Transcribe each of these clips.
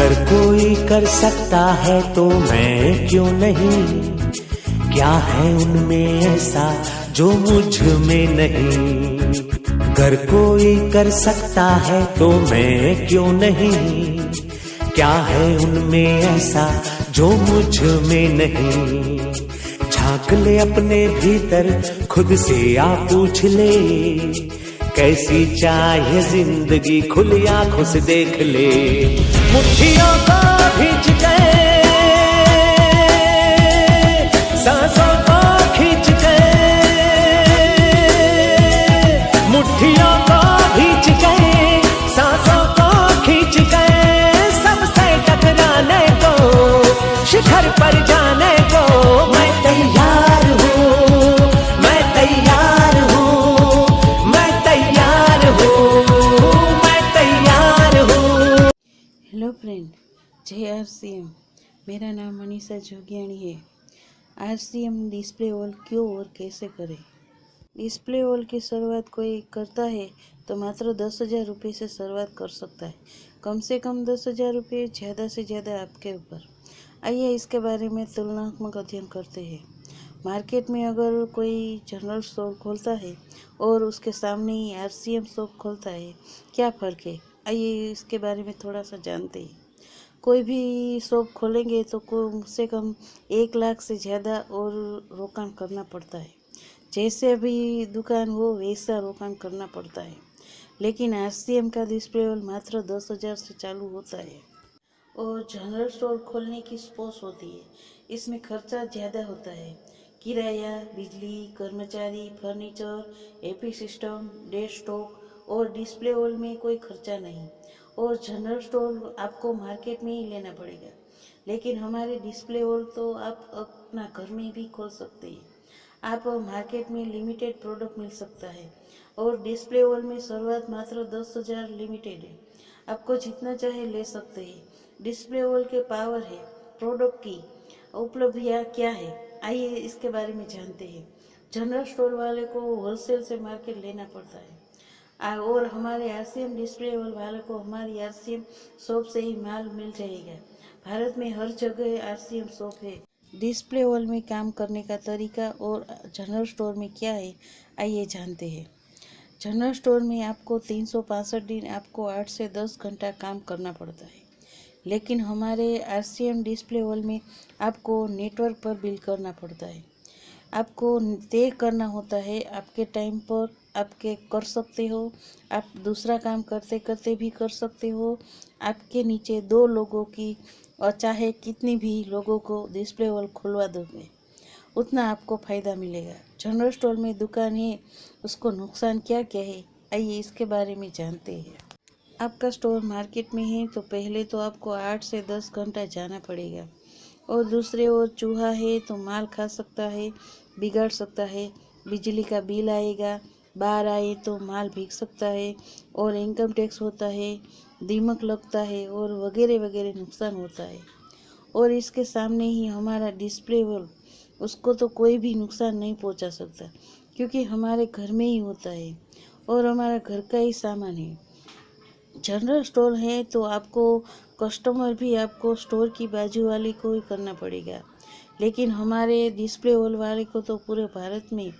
अगर कोई कर सकता है तो मैं क्यों नहीं, क्या है उनमें ऐसा जो मुझ में नहीं। अगर कोई कर सकता है तो मैं क्यों नहीं, क्या है उनमें ऐसा जो मुझ में नहीं। झांक ले अपने भीतर खुद से आ पूछ ले, कैसी चाहे जिंदगी खुली आंखों से देख ले। मुट्ठियों को भींच के, सांसों को खींच के, मुट्ठियों को भींच के, सांसों को खींच के, सबसे टकराने को, शिखर पर जाने को मैं तैयार हूँ, मैं तैयार हूँ, मैं तैयार हूँ, मैं तैयार हूँ। हेलो फ्रेंड, जय आरसीएम। मेरा नाम मनीषा जोगियानी है। आरसीएम डिस्प्ले वॉल क्यों और कैसे करें। डिस्प्ले वॉल की शुरुआत कोई करता है तो मात्र 10,000 रुपये से शुरुआत कर सकता है। कम से कम 10,000 रुपये, ज़्यादा से ज़्यादा आपके ऊपर। आइए इसके बारे में तुलनात्मक अध्ययन करते हैं। मार्केट में अगर कोई जनरल स्टोर खोलता है और उसके सामने ही आरसीएम शॉप खोलता है, क्या फ़र्क है? आइए इसके बारे में थोड़ा सा जानते हैं। कोई भी शॉप खोलेंगे तो कम से कम 1 लाख से ज़्यादा और रोकान करना पड़ता है। जैसे भी दुकान हो वैसा रोकान करना पड़ता है। लेकिन आरसीएम का डिस्प्ले वॉल मात्र 10,000 से चालू होता है। और जनरल स्टोर खोलने की स्पोर्स होती है, इसमें खर्चा ज़्यादा होता है। किराया, बिजली, कर्मचारी, फर्नीचर, एपी सिस्टम, डेस्कटॉप और डिस्प्ले वॉल में कोई खर्चा नहीं। और जनरल स्टोर आपको मार्केट में ही लेना पड़ेगा। लेकिन हमारे डिस्प्ले वॉल तो आप अपना घर में भी खोल सकते हैं। आप मार्केट में लिमिटेड प्रोडक्ट मिल सकता है और डिस्प्ले वॉल में शुरुआत मात्र 10,000 लिमिटेड है। आपको जितना चाहे ले सकते हैं। डिस्प्ले वॉल के पावर है, प्रोडक्ट की उपलब्धियाँ क्या है, आइए इसके बारे में जानते हैं। जनरल स्टोर वाले को होलसेल से मार्केट लेना पड़ता है और हमारे आरसीएम डिस्प्ले वॉल वाले को हमारी आरसीएम शॉप से ही माल मिल जाएगा। भारत में हर जगह आरसीएम शॉप है। डिस्प्ले वॉल में काम करने का तरीका और जनरल स्टोर में क्या है, आइए जानते हैं। जनरल स्टोर में आपको 365 दिन आपको 8 से 10 घंटा काम करना पड़ता है। लेकिन हमारे आरसीएम डिस्प्ले वॉल में आपको नेटवर्क पर बिल करना पड़ता है। आपको तय करना होता है आपके टाइम पर आपके कर सकते हो। आप दूसरा काम करते करते भी कर सकते हो। आपके नीचे 2 लोगों की और चाहे कितनी भी लोगों को डिस्प्ले वॉल खुलवा दोगे उतना आपको फ़ायदा मिलेगा। जनरल स्टोर में दुकान है, उसको नुकसान क्या क्या है, आइए इसके बारे में जानते हैं। आपका स्टोर मार्केट में है तो पहले तो आपको 8 से 10 घंटा जाना पड़ेगा। और दूसरे ओर चूहा है तो माल खा सकता है, बिगाड़ सकता है, बिजली का बिल आएगा, बाहर आए तो माल भीग सकता है और इनकम टैक्स होता है, दीमक लगता है और वगैरह वगैरह नुकसान होता है। और इसके सामने ही हमारा डिस्प्ले वॉल, उसको तो कोई भी नुकसान नहीं पहुंचा सकता क्योंकि हमारे घर में ही होता है और हमारा घर का ही सामान है। जनरल स्टोर है तो आपको कस्टमर भी आपको स्टोर की बाजू वाले को ही करना पड़ेगा। लेकिन हमारे डिस्प्ले वॉल वाले को तो पूरे भारत में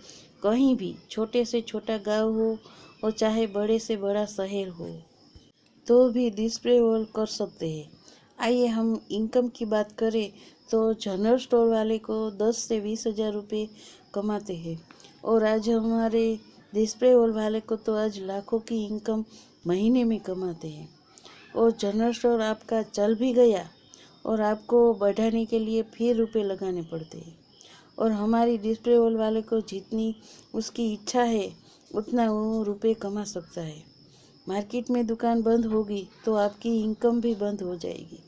कहीं भी छोटे से छोटा गांव हो और चाहे बड़े से बड़ा शहर हो तो भी डिस्प्ले वॉल कर सकते हैं। आइए हम इनकम की बात करें तो जनरल स्टोर वाले को 10 से 20,000 रुपये कमाते हैं और आज हमारे डिस्प्ले वॉल वाले को तो आज लाखों की इनकम महीने में कमाते हैं। और जनरल स्टोर आपका चल भी गया और आपको बढ़ाने के लिए फिर रुपए लगाने पड़ते हैं। और हमारी डिस्प्ले वॉल वाले को जितनी उसकी इच्छा है उतना वो रुपए कमा सकता है। मार्केट में दुकान बंद होगी तो आपकी इनकम भी बंद हो जाएगी।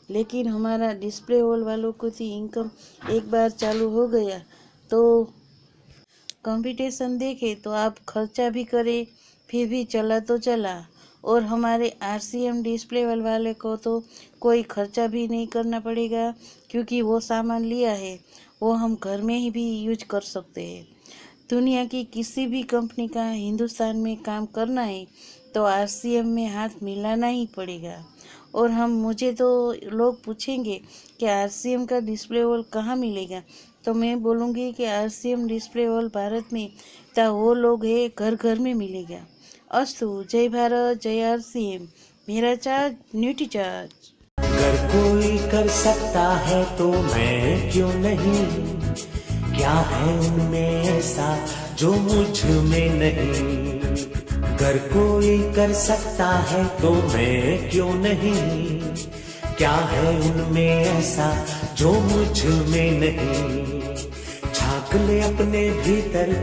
लेकिन हमारा डिस्प्ले वॉल वालों को तो इनकम एक बार चालू हो गया तो कंपटीशन देखे तो आप खर्चा भी करें फिर भी चला तो चला। और हमारे आरसीएम डिस्प्ले वाले को तो कोई खर्चा भी नहीं करना पड़ेगा क्योंकि वो सामान लिया है वो हम घर में ही भी यूज कर सकते हैं। दुनिया की किसी भी कंपनी का हिंदुस्तान में काम करना है तो आरसीएम में हाथ मिलाना ही पड़ेगा। और मुझे तो लोग पूछेंगे कि आरसीएम का डिस्प्ले वॉल कहाँ मिलेगा, तो मैं बोलूँगी कि आरसीएम डिस्प्ले वॉल भारत में ता वो लोग है घर घर में मिलेगा। अस्तु, जय भारत, जय आरसीएम। मेरा चार्ज न्यूटी चार्ज। अगर कोई कर सकता है तो मैं क्यों नहीं, क्या है उनमें ऐसा जो मुझ में नहीं। अगर कोई कर सकता है तो मैं क्यों नहीं, क्या है उनमें ऐसा जो मुझ में नहीं। झांक ले अपने भीतर